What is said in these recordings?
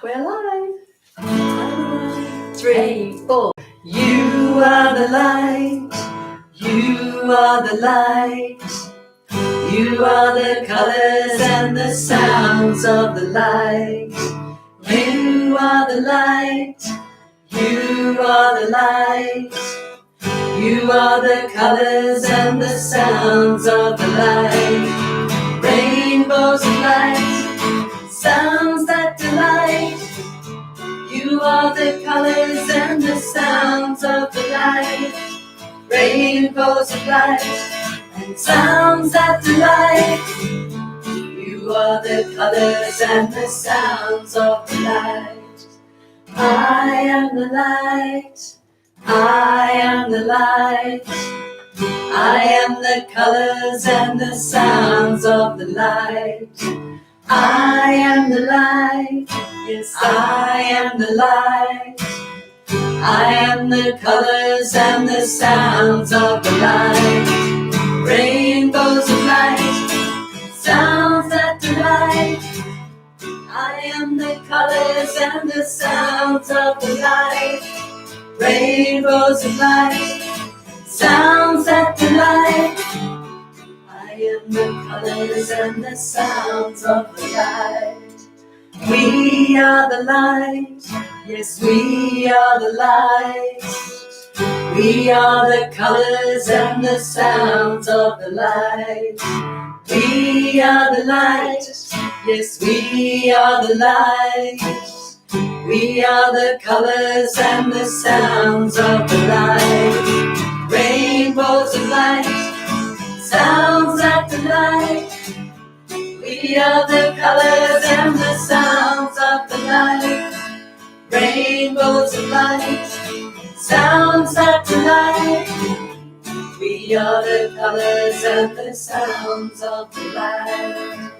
We're live. 3, 4. You are the light. You are the light. You are the colors and the sounds of the light. You are the light. You are the light. You are the colors and the sounds of the light. Rainbows of light, sounds that delight. You are the colors and the sounds of the light. Rainbows of light and sounds that delight. You are the colors and the sounds of the light. I am the light. I am the light. I am the colors and the sounds of the light. I am the light. Yes, I am the light. I am the colors and the sounds of the light. Rainbows of light, sounds that delight. I am the colors and the sounds of the light. Rainbows of light, sounds that delight. I am the colors and the sounds of the light. We are the light. Yes, we are the light. We are the colors and the sounds of the light. We are the light. Yes, we are the light. We are the colors and the sounds of the light. Rainbows of light, sounds that delight. We are the colors and the sounds of the light. Rainbows of light, sounds that delight. We are the colors and the sounds of the light.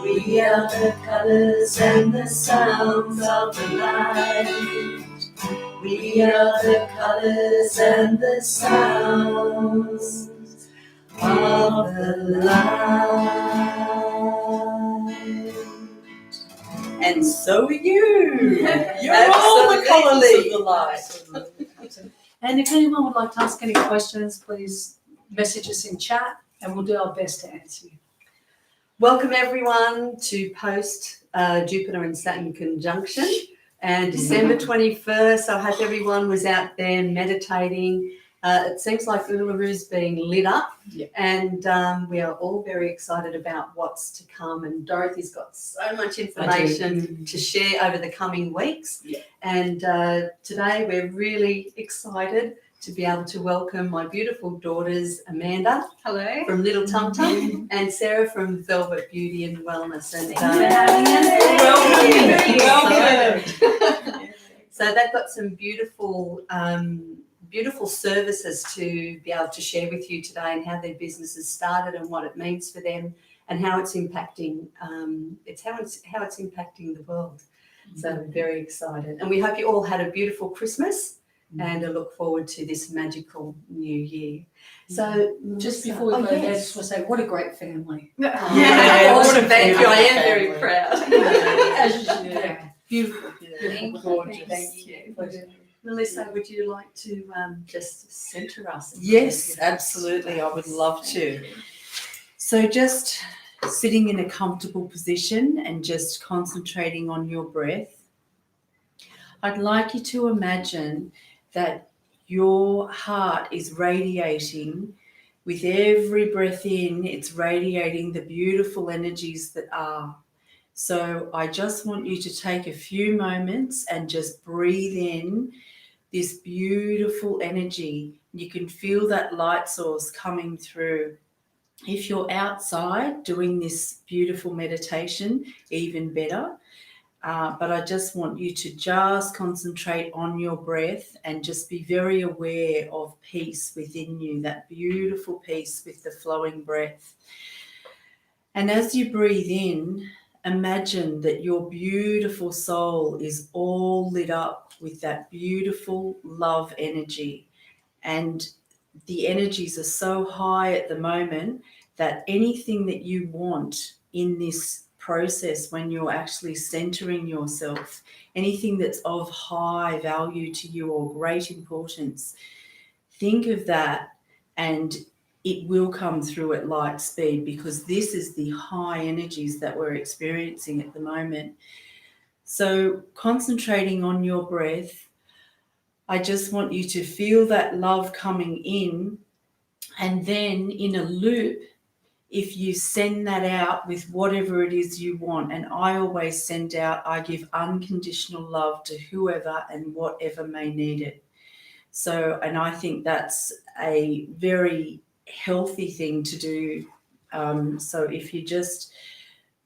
We are the colors and the sounds of the light. We are the colors and the sounds of the light. And so are you. You're all the colors of the light. And if anyone would like to ask any questions, please message us in chat and we'll do our best to answer you. Welcome everyone to post Jupiter and Saturn conjunction, and December 21st. I hope everyone was out there meditating. It seems like Ullaru's being lit up, and we are all very excited about what's to come. And Dorothy's got so much information to share over the coming weeks. Yeah. And today we're really excited to be able to welcome my beautiful daughters, Amanda, hello, from Little Tum Tum, and Sarah from Velvet Beauty and Wellness. And welcome. So they've got some beautiful services to be able to share with you today, and how their business has started and what it means for them, and how it's impacting how it's impacting the world. So I'm very excited, and we hope you all had a beautiful Christmas. And I look forward to this magical new year. So just before we go there, I just want to say what a great family. Awesome. Thank you. I am very proud. As you should. Beautiful. Thank you. Melissa, would you like to just centre us? Yes, absolutely. I would love to. So just sitting in a comfortable position and just concentrating on your breath. I'd like you to imagine that your heart is radiating. With every breath in, it's radiating the beautiful energies that are. So I just want you to take a few moments and just breathe in this beautiful energy. You can feel that light source coming through. If you're outside doing this beautiful meditation, even better. But I just want you to just concentrate on your breath and just be very aware of peace within you, that beautiful peace with the flowing breath. And as you breathe in, imagine that your beautiful soul is all lit up with that beautiful love energy. And the energies are so high at the moment that anything that you want in this process when you're actually centering yourself, anything that's of high value to you or great importance, think of that and it will come through at light speed, because this is the high energies that we're experiencing at the moment. So concentrating on your breath, I just want you to feel that love coming in, and then in a loop, if you send that out with whatever it is you want, and I always send out, I give unconditional love to whoever and whatever may need it. So, and I think that's a very healthy thing to do. So if you just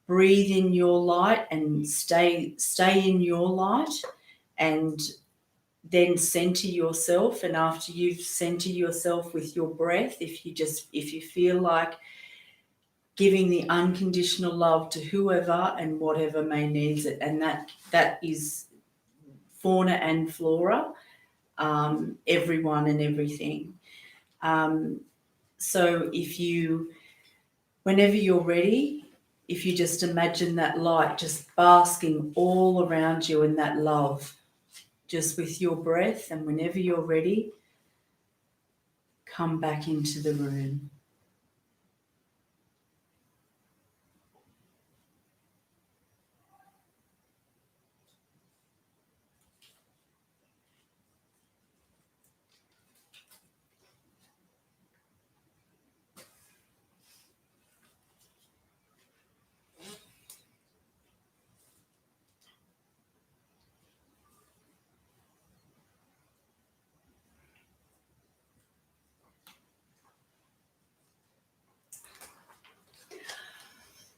breathe in your light and stay in your light, and then center yourself, and after you've centered yourself with your breath, if you feel like giving the unconditional love to whoever and whatever may needs it, and that is fauna and flora, everyone and everything. So whenever you're ready, if you just imagine that light just basking all around you in that love, just with your breath, and whenever you're ready, come back into the room.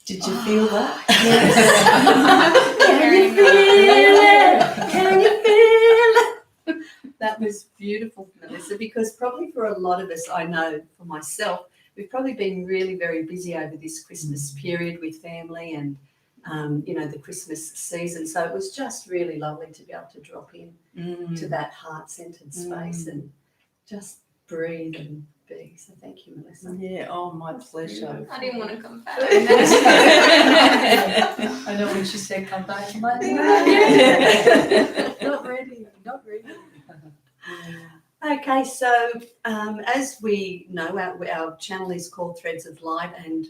Did you feel that? Can you feel it? Can you feel it? That was beautiful, Melissa, because probably for a lot of us, I know for myself, we've probably been really very busy over this Christmas period with family and, the Christmas season. So it was just really lovely to be able to drop in to that heart-centered space and just breathe and be. So thank you, Melissa. Yeah, oh, my pleasure. I didn't want to come back. I know when she said come back, I'm like, not ready. Okay, so as we know, our channel is called Threads of Light, and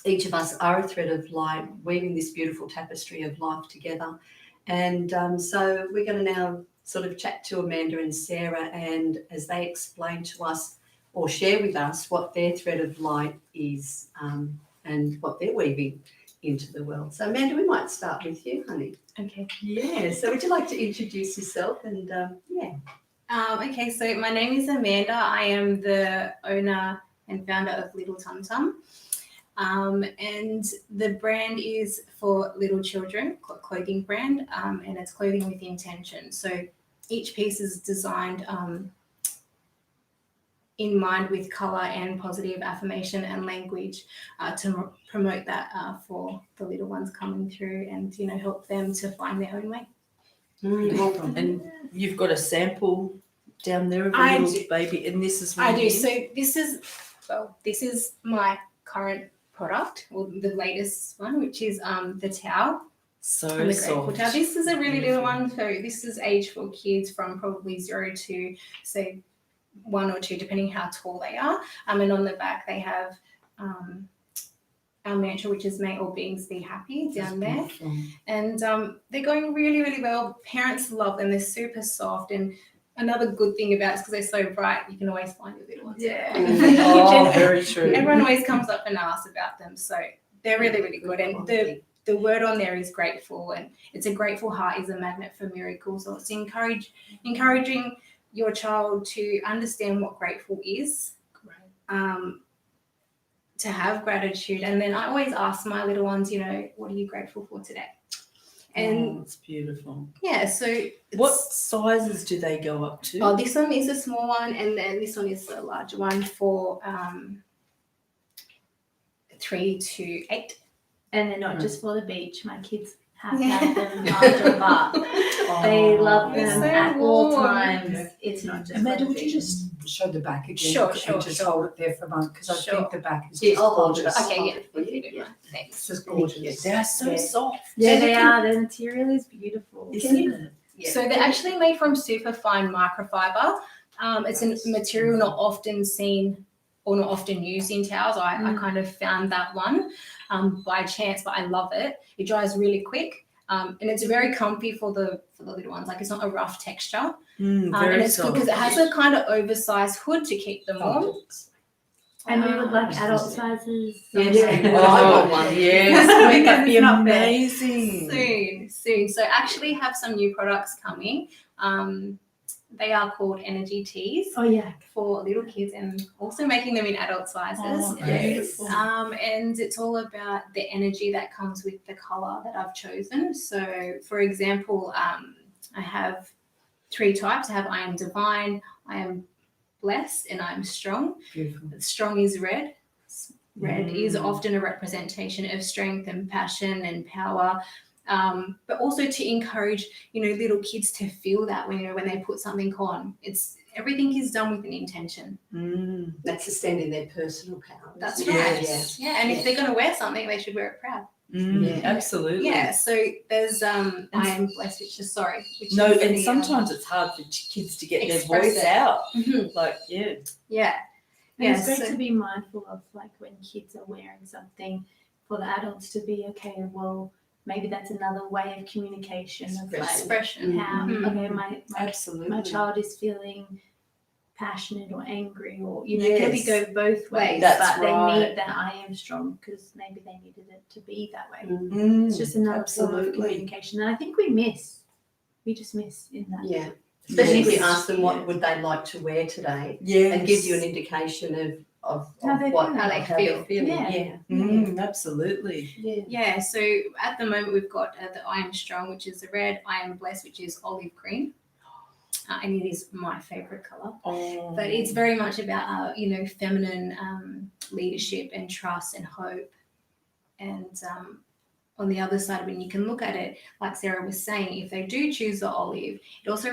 each of us are a thread of light weaving this beautiful tapestry of life together. And so we're going to now sort of chat to Amanda and Sarah, and as they explain to us or share with us what their thread of light is and what they're weaving into the world. So Amanda, we might start with you, honey. Okay. Yeah, so would you like to introduce yourself and Okay, so my name is Amanda. I am the owner and founder of Little Tum Tum. And the brand is for little children, clothing brand, and it's clothing with intention. So each piece is designed in mind with color and positive affirmation and language to promote that for the little ones coming through, and help them to find their own way. And you've got a sample down there of a little baby, and this is I do. So this is my current product, or the latest one, which is the towel. So the grateful soft. towel. This is a really little one. So this is age for kids from probably 0 to say 1 or 2, depending how tall they are. And on the back they have our mantra, which is may all beings be happy, down there. And they're going really, really well. Parents love them. They're super soft. And another good thing about it is because they're so bright, you can always find your little ones. Yeah. Oh, very true. Everyone always comes up and asks about them. So they're really, really good. And the word on there is grateful, and it's a grateful heart is a magnet for miracles. So it's encouraging your child to understand what grateful is, to have gratitude. And then I always ask my little ones, what are you grateful for today? And it's beautiful. Yeah, so what sizes do they go up to? Oh, this one is a small one, and then this one is a larger one for 3 to 8. And they're not just for the beach. My kids have to have them after bath. They love They're them so at all warm. times. It's not just Amanda, one would you thing. just show the back again? Sure, and sure, just sure. hold it there for a moment because I Sure. think the back is Yeah, just I'll hold it gorgeous. up. Okay, yeah. Hold it, If you don't yeah. mind. Thanks. It's just gorgeous. They are so Yeah. soft. Yeah, they are. The material is beautiful. Isn't it? Yeah. So they're actually made from super fine microfiber. It's a material not often seen or not often used in towels. I kind of found that one by chance, but I love it. It dries really quick. And it's very comfy for the little ones. Like it's not a rough texture. Mm, And very it's good soft. because it has a kind of oversized hood to keep them warm. And we would like adult sizes. Yeah, sometime. well, I want one. Yes, Because that'd be it's not fair. amazing. Soon. So actually have some new products coming. They are called energy teas Oh yeah. for little kids and also making them in adult sizes. Oh, beautiful. And it's all about the energy that comes with the color that I've chosen. So, for example, I have 3 types. I have I am divine, I am blessed, and I am strong. Beautiful. Strong is red. Red is Mm. often a representation of strength and passion and power. But also to encourage, little kids to feel that when they put something on. Everything is done with an intention. Mm. That's extending their personal power. That's isn't right. it? Yeah, and if they're going to wear something, they should wear it proud. Mm, Yeah. absolutely. Yeah, so there's I am blessed, which is No, is and the, sometimes it's hard for kids to get their express voice it. out. Mhm. Like, yeah. yeah, And it's great so- to be mindful of like when kids are wearing something for the adults to be okay, well, maybe that's another way of communication of like expression. how Mhm. okay, my Absolutely. child is feeling passionate or angry or maybe Yes. go both ways, That's but they right. need that I am strong because maybe they needed it to be that way. Mm, It's just another form of absolutely. communication, and I think we just miss in that. Yeah. Especially if we Yes. ask them what would they like to wear today Yes. and give you an indication of How they what feel. How they feel. feeling. Yeah. Yeah. Mm, absolutely. Yeah. Yeah, so at the moment we've got the I am strong, which is the red, I am blessed, which is olive green. And it is my favorite color. Oh. But it's very much about, feminine leadership and trust and hope. And on the other side, when you can look at it, like Sarah was saying, if they do choose the olive, it also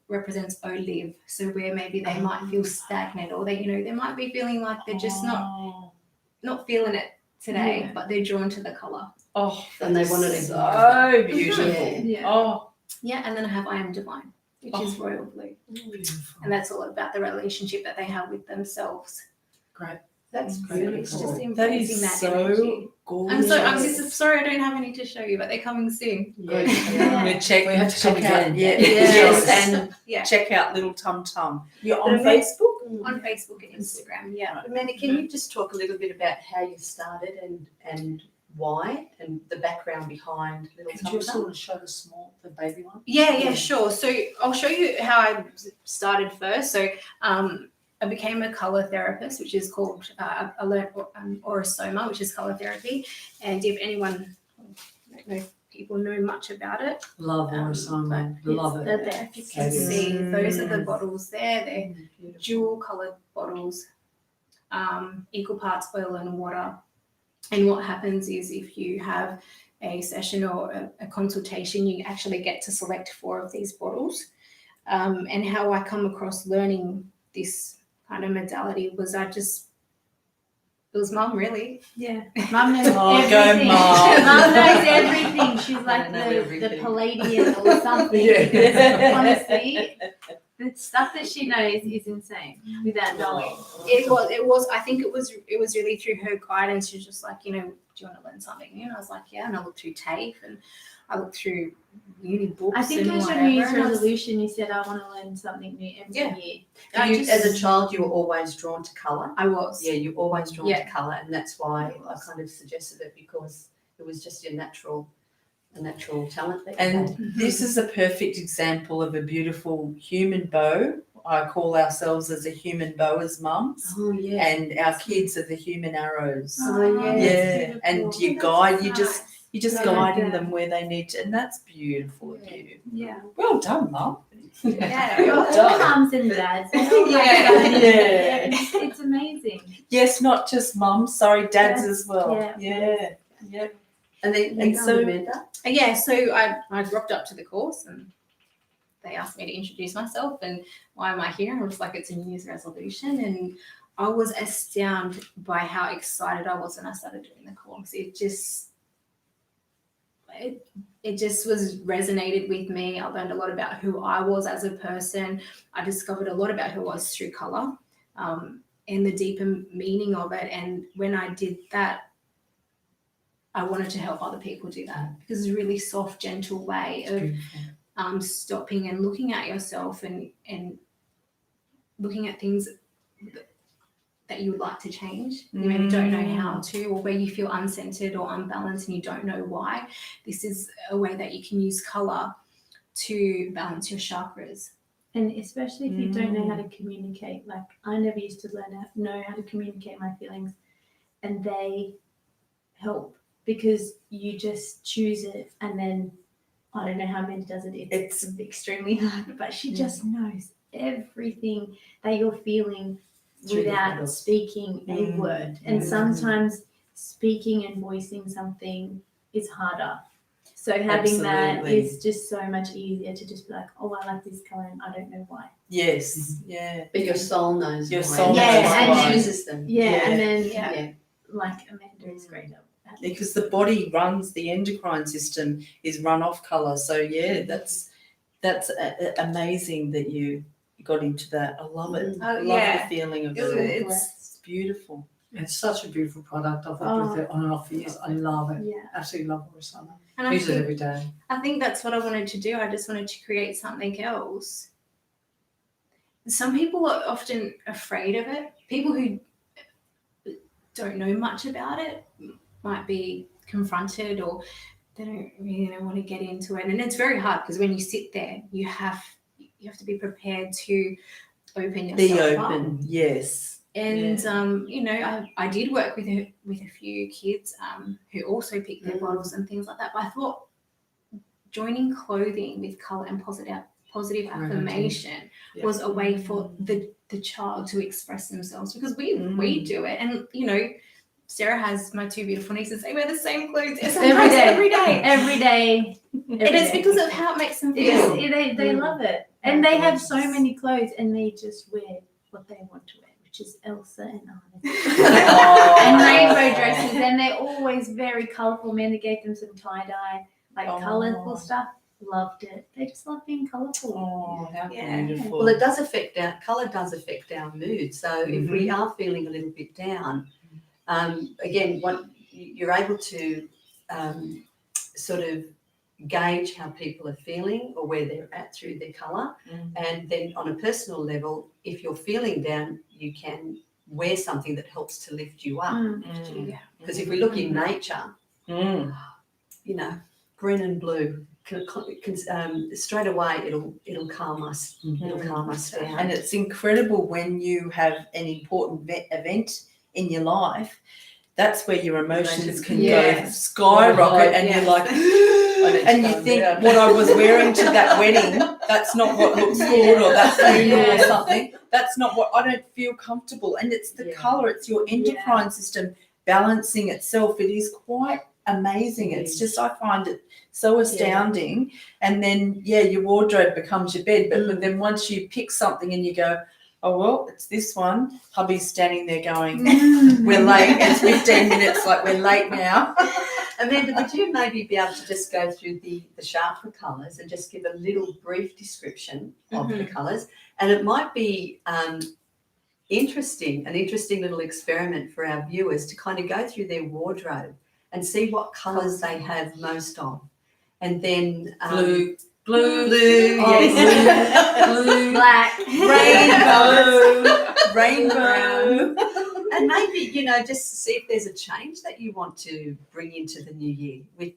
represents olive. So where maybe they might feel stagnant, or they might be feeling like they're just not feeling it today, Yeah. but they're drawn to the color. Oh, And they want it so again. beautiful. Yeah. Oh, Yeah, and then I have I am divine, which is royal blue. beautiful. And that's all about the relationship that they have with themselves. That's So beautiful. it's just That embracing is that so energy. gorgeous. I'm sorry I don't have any to show you, but they're coming soon. Yeah. We check. We have to come out. again. Yeah. Yes. Yes, and Yeah. check out Little Tum Tum. You're But on Amanda- Facebook. On Facebook and Instagram, yeah. Amanda, can you just talk a little bit about how you started and why and the background behind Little Could Tum you Tum? sort of show the small, the baby one? Yeah, sure. So I'll show you how I started first. So I became a color therapist, which is called, I learned Orosoma, which is color therapy. And if anyone, I don't know if people know much about it, Love Orosoma. Love It's it. the best. you can Fabulous. see those are the bottles there. They're Beautiful. dual colored bottles, equal parts oil and water. And what happens is if you have a session or a consultation, you actually get to select 4 of these bottles. And how I come across learning this kind of modality was it was mum really. Yeah, Mum knows Oh, go, everything. Mum. Mum knows everything. She's like know the everything. Palladian or something. Yeah. Honestly, the stuff that she knows is insane without knowing. It was I think it was really through her guidance. She was just like, do you want to learn something new? And I was like, yeah. And I looked through TAFE and I looked through uni books. I think and it was your whatever, New Year's and I was- resolution. You said, I want to learn something new every Yeah. year. I You, just- as a child, you were always drawn to colour. I was. Yeah, you're always drawn Yeah. to colour, and that's why I kind of suggested it because it was just a natural talent that you And had. this is a perfect example of a beautiful human bow. I call ourselves as a human bow as mums, Oh yeah. and our kids are the human arrows. Oh, yeah. Yeah, and you guide, you're just Yeah. guiding them where they need to, and that's beautiful of you. Yeah. Well done, Mum. Yeah. Well All done. mums and dads. they all like Yeah. that. Yeah. It's amazing. Yes, not just mums, sorry, dads Dads, as well. yeah. Yeah. Yep. And then And so so- Amanda. Yeah, so I rocked up to the course and they asked me to introduce myself and why am I here? And I was like, it's a New Year's resolution. And I was astounded by how excited I was when I started doing the course. It just was resonated with me. I learned a lot about who I was as a person. I discovered a lot about who I was through colour, and the deeper meaning of it. And when I did that, I wanted to help other people do that because it's a really soft, gentle way of stopping and looking at yourself and looking at things that you would like to change. You maybe don't know how to, or where you feel uncentered or unbalanced and you don't know why. This is a way that you can use colour to balance your chakras. And especially if you don't know how to communicate, like I never used to know how to communicate my feelings, and they help because you just choose it, and then I don't know how Mandy does it. It's extremely hard, but she just knows everything that you're feeling without speaking a word. And sometimes speaking and voicing something is harder. So having that Absolutely. is just so much easier to just be like, oh, I like this colour and I don't know why. Yes, yeah. But your soul knows Your why. soul knows and why. chooses them. Yeah, Yeah. and then Yeah. like Amanda is great at Because the body runs, the endocrine system is run off colour. So yeah, that's amazing that you got into that. I love it. Oh, I love yeah. the feeling of It- it. it's It's beautiful. It's such a beautiful product. I've worked with it on and off for years. I love it. Yeah. Absolutely love Horisana. and I Use it think, every day. I think that's what I wanted to do. I just wanted to create something else. Some people are often afraid of it. People who don't know much about it might be confronted, or they don't really want to get into it. And it's very hard because when you sit there, you have to be prepared to open yourself Be up. open, yes. And I did work with a few kids who also picked their bottles and things like that. But I thought joining clothing with colour and positive affirmation Yeah. was a way for the child to express themselves, because we do it. And Sarah has my two beautiful nieces. They wear the same clothes Every day. every day. Every day. It is because of how it makes them feel. Yes, they love it. And they have so many clothes and they just wear what they want to wear, which is Elsa and Anna. And rainbow dresses, and they're always very colourful. Amanda gave them some tie-dye, like colourful stuff. Loved it. They just love being colourful. Oh, how Yeah. beautiful. Well, it does affect colour does affect our mood. So if we are feeling a little bit down, again, what you're able to sort of gauge how people are feeling or where they're at through their colour. And then on a personal level, if you're feeling down, you can wear something that helps to lift you up. Because if we look in nature, you know, green and blue, straight away it'll calm us. It'll calm us down. And it's incredible when you have an important event in your life. That's where your emotions can go Yes. skyrocket, and Yes. you're like, and you think what I was wearing to that wedding, that's not what looks good, or that funeral or something. That's not what, I don't feel comfortable. And it's the colour, it's your endocrine system balancing itself. It is quite amazing. It's just, I find it so astounding. And then, your wardrobe becomes your bed. But then once you pick something and you go, oh, well, it's this one, hubby's standing there going, we're late. It's 15 minutes, like we're late now. Amanda, would you maybe be able to just go through the chakra colours and just give a little brief description of the colours? And it might be an interesting little experiment for our viewers to kind of go through their wardrobe and see what colours they have most of. And then Blue, yes. blue, Black. rainbow. And maybe, just see if there's a change that you want to bring into the new year with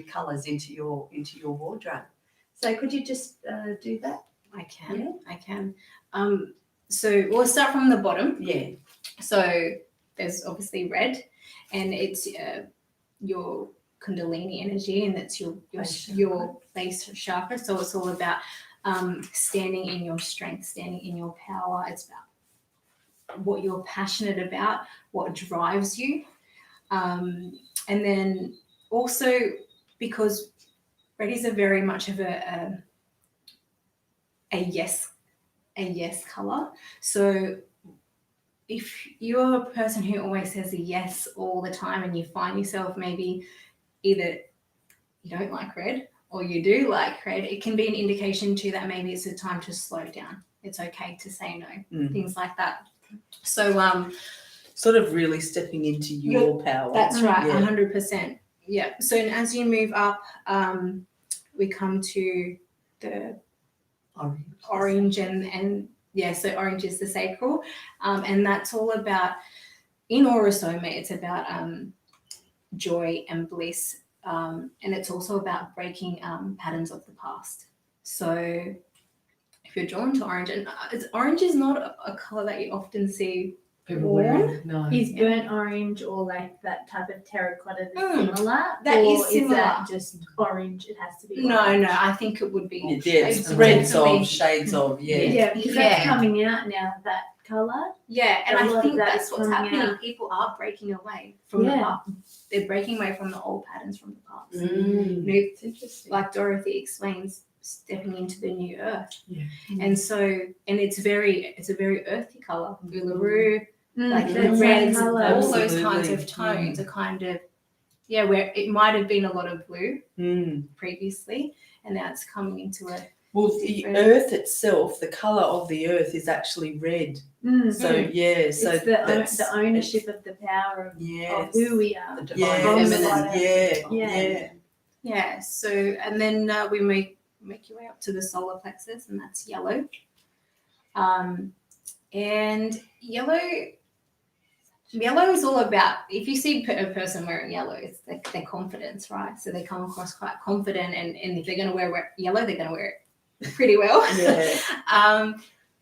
colours into your wardrobe. So could you just do that? I can. So we'll start from the bottom. Yeah. So there's obviously red, and it's your Kundalini energy, and that's your base chakra. So it's all about standing in your strength, standing in your power. It's about what you're passionate about, what drives you. And And then also because red is a very much of a yes color. So if you're a person who always says a yes all the time and you find yourself maybe either you don't like red or you do like red, it can be an indication too that maybe it's a time to slow down. It's okay to say no, things like that. So Sort of really stepping into your power. that's right, Yeah. 100%. Yeah. So as you move up, we come to the orange and yeah, so orange is the sacral, and that's all about, in Aurosoma, it's about joy and bliss, and it's also about breaking patterns of the past. So if you're drawn to orange, and orange is not a color that you often see People worn. wearing, no. Is burnt orange or like that type of terracotta similar? That or is similar. that just orange? It has to be. No, orange? no, I think it would be. Yeah, it's it's reds definitely- of, shades of, yeah. Yeah, because Yeah. that's coming out now. That color. Yeah, and A I lot of think that that's is what's coming happening. out. People are breaking away from the Yeah. past. They're breaking away from the old patterns from the past. Mm. New, It's interesting. like Dorothy explains, stepping into the new earth. Yeah. And so, and it's a very earthy color. Uluru, like the that same reds, colour. all those kinds Absolutely. of tones are kind of, yeah, where it might have been a lot of blue previously, and now it's coming into a Well, the Different. earth itself, the colour of the earth is actually red. Mm. So yeah, so It's that's the ownership of the power of yes. who we are. The divine Yes, feminine. yeah. yeah. So and then we make your way up to the solar plexus, and that's yellow. And yellow is all about, if you see a person wearing yellow, it's their confidence, right? So they come across quite confident, and if they're going to wear yellow, they're going to wear it pretty well. Yeah.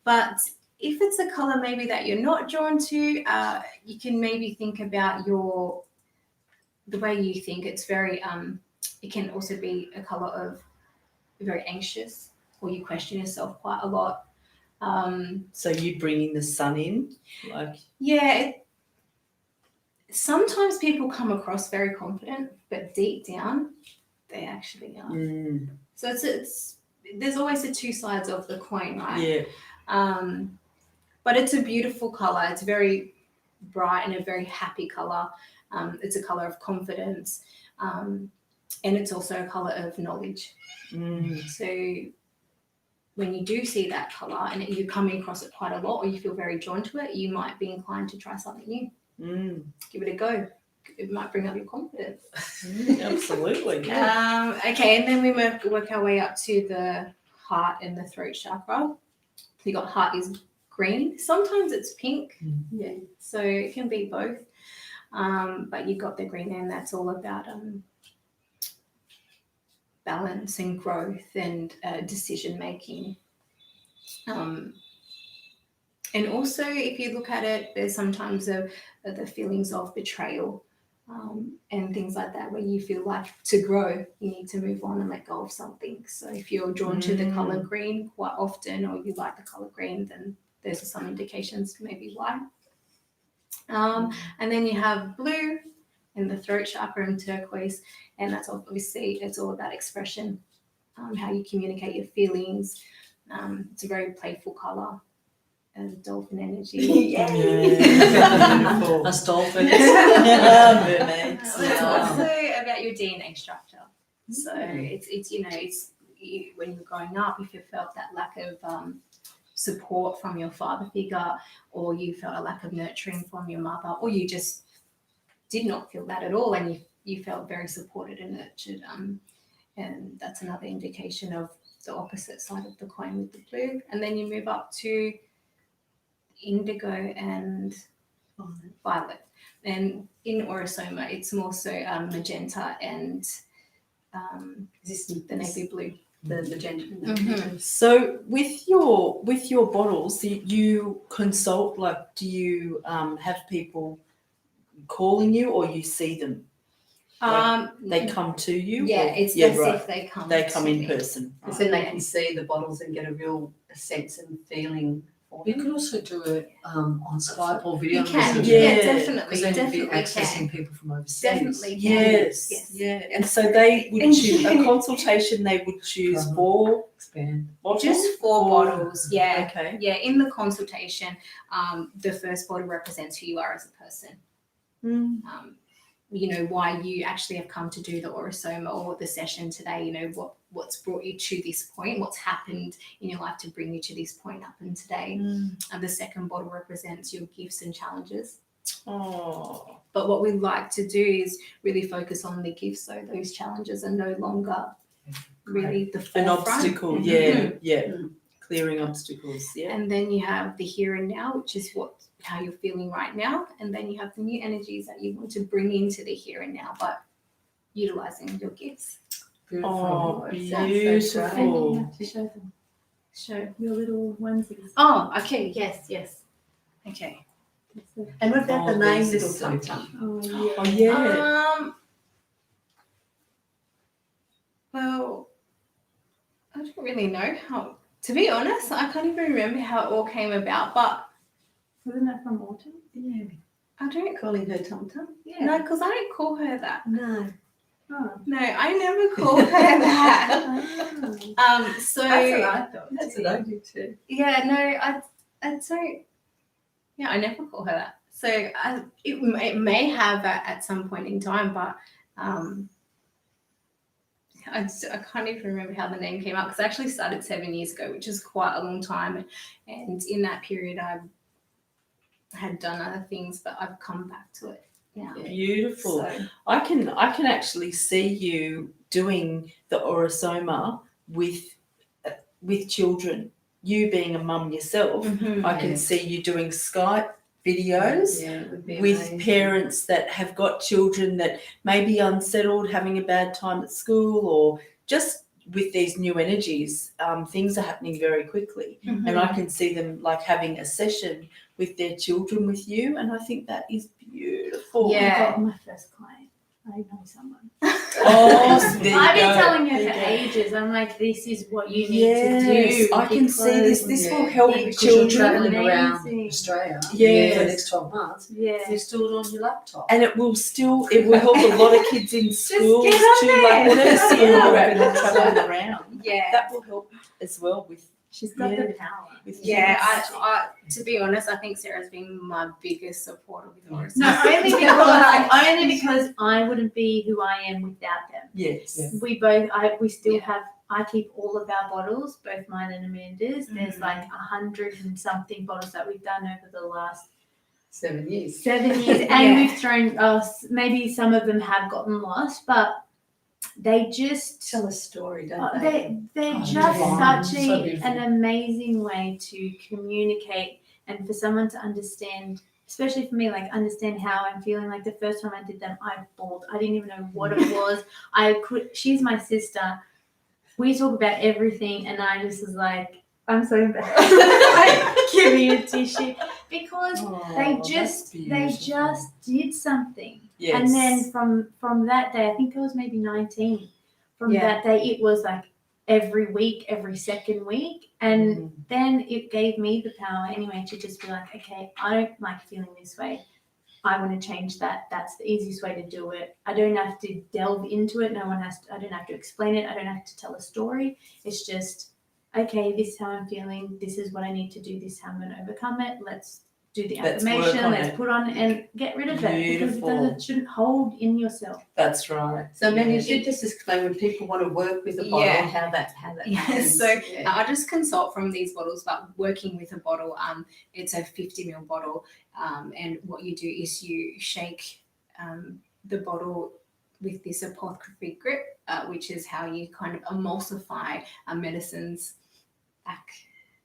But if it's a color maybe that you're not drawn to, you can maybe think about the way you think. It's very it can also be a color of very anxious, or you question yourself quite a lot. So you bringing the sun in, like Yeah, sometimes people come across very confident, but deep down, they actually are. So it's there's always the two sides of the coin, right? yeah. But it's a beautiful color. It's very bright and a very happy color. It's a color of confidence, and it's also a color of knowledge. So when you do see that color and you're coming across it quite a lot, or you feel very drawn to it, you might be inclined to try something new. Give it a go. It might bring up your confidence. Absolutely. Okay, and then we work our way up to the heart and the throat chakra. You got heart is green. Sometimes it's pink. Yeah. So it can be both. But you've got the green, and that's all about balance and growth and decision making. And also, if you look at it, there's sometimes the feelings of betrayal and things like that, where you feel like to grow, you need to move on and let go of something. So if you're drawn to the color green quite often, or you like the color green, then there's some indications maybe why. And then you have blue in the throat chakra and turquoise, and that's obviously, it's all about expression, how you communicate your feelings. It's a very playful color, and dolphin energy. Beautiful. Us dolphins. Mermaids. It's also about your DNA structure. So it's when you're growing up, if you felt that lack of support from your father figure, or you felt a lack of nurturing from your mother, or you just did not feel that at all, and you felt very supported and nurtured, and that's another indication of the opposite side of the coin with the blue. And then you move up to indigo and violet, and in Aurosoma it's more so magenta and Is this the navy blue. the magenta? Mhm. So with your bottles, you consult, like, do you have people calling you, or you see them? They come to you? yeah, or- it's yeah, best right. if they come. They come to in me. person. Because then they can see the bottles and get a real sense and feeling for You them. could also do it on Skype or video You can, messaging. yeah, Yeah. definitely, Because then you'd be definitely accessing can. people from overseas. Definitely can. Yes, Yes. yeah. And so they would choose a consultation. They would choose Uh-huh. 4 Expand. bottles. Just 4 Or- bottles, yeah. Okay. Yeah, in the consultation, the first bottle represents who you are as a person. You know, why you actually have come to do the Orosoma or the session today, you know, what's brought you to this point, what's happened in your life to bring you to this point up and today. And the second bottle represents your gifts and challenges. Oh, But what we like to do is really focus on the gifts, so those challenges are no longer really the an forefront. obstacle. Mhm. Yeah. Clearing obstacles. Yeah. And then you have the here and now, which is how you're feeling right now. And then you have the new energies that you want to bring into the here and now, but utilizing your gifts. Beautiful. Oh, And you beautiful. have to show them Show. your little onesies. Oh, okay. Yes. Okay. And what about the Oh, name these are Little so Tum Tum? Oh yeah. Oh, yeah. Well, I don't really know how. To be honest, I can't even remember how it all came about. But Wasn't that from Autumn? Yeah, I don't. calling her Tum Tum. No, because I don't call her that. No. Oh. No, I never call her that. So That's what I thought. That's what I do too. yeah, no, I don't. Yeah, I never call her that. So it may have at some point in time, but I can't even remember how the name came out because I actually started 7 years ago, which is quite a long time. And in that period, I had done other things, but I've come back to it now. Beautiful. So, I can actually see you doing the Orosoma with children. You being a mum yourself, I can Yeah. see you doing Skype videos Yeah, it would be with amazing. parents that have got children that may be unsettled, having a bad time at school, or just with these new energies, things are happening very quickly. And I can see them like having a session with their children with you, and I think that is beautiful. Yeah. I got my first client. I know someone. Oh, there you I've been go. telling her There for you go. ages. I'm like, this is what you need Yes, to do. I can see this. because- This Yeah. will help Yeah, Because you're children, travelling around Amazing. Australia Yes. for the next 12 months. Yeah. You still do it on your laptop. and it will help a lot of kids in schools get on too. there. Like whatever school Yeah. you're at, you're traveling around. yeah. That will help as well with She's got Yeah. the power. with Yeah, kids. I to be honest, I think Sarah's been my biggest supporter with Orosoma. No, only because I wouldn't be who I am without them. Yes. Yeah. We still Yeah. have. I keep all of our bottles, both mine and Amanda's. There's Mhm. like 100 and something bottles that we've done over the last 7 years. 7 years, and Yeah. we've thrown. Maybe some of them have gotten lost, but they just Tell a story, don't they? they're Oh, just divine. such So beautiful. an amazing way to communicate, and for someone to understand, especially for me, like understand how I'm feeling. Like the first time I did them, I bawled. I didn't even know what it was. She's my sister. We talk about everything, and I just was like, I'm so embarrassed. Like, give me a tissue because they Oh, just that's they beautiful. just did something. Yes. And then from that day, I think I was maybe 19. From Yeah. that day, it was like every week, every second week, and then it gave me the power anyway to just be like, okay, I don't like feeling this way. I want to change that. That's the easiest way to do it. I don't have to delve into it. I don't have to explain it. I don't have to tell a story. It's just, okay, this is how I'm feeling. This is what I need to do. This is how I'm going to overcome it. Let's do the Let's work affirmation. on Let's it. put on and get rid of it because Beautiful. it shouldn't hold in yourself. That's right. So, Mandy, you should just explain when people want to work with a bottle, Yeah. how that Yeah, happens. so Yeah. I just consult from these bottles, but working with a bottle, it's a 50 ml bottle, and what you do is you shake the bottle with this apothecary grip, which is how you kind of emulsify medicines back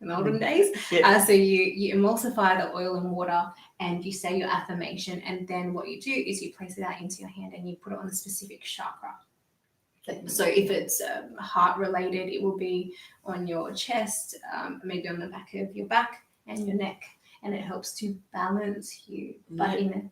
in the olden days. Yeah. So you emulsify the oil and water, and you say your affirmation, and then what you do is you place it out into your hand and you put it on a specific chakra. So if it's heart related, it will be on your chest, maybe on the back of your back and your neck, and it helps to balance you. But in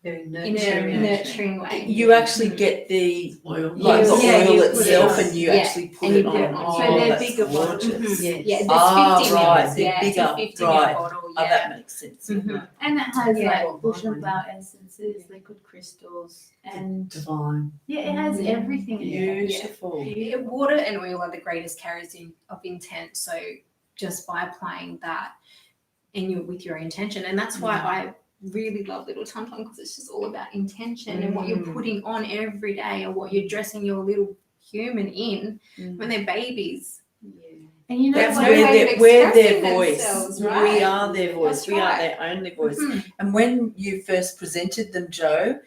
Very in a nurturing. nurturing way. You actually get the Oil. like the Yeah, oil you put it itself, on. and you Yeah, actually put and it you put it on. on. Oh, So they're that's bigger bottles. gorgeous. Yes. Yeah, there's Ah, 50 right, mils. they're Yeah, bigger, it's a 50 right. ml bottle. Oh, Yeah. that makes sense. Mhm. And it has Yeah. like bush and flower essences, liquid crystals, and Divine. yeah, it has Yeah. everything in there. Beautiful. Yeah, water and oil are the greatest carriers of intent. So just by applying that and you with your intention, and that's why I really love Little Tum Tum, because it's just all about intention and what you're putting on every day, or what you're dressing your little human in when they're babies. And you know That's what? no way of We're their expressing voice. themselves, We right? are their voice. That's We are right. their only voice. Mhm. And when you first presented them, Joe,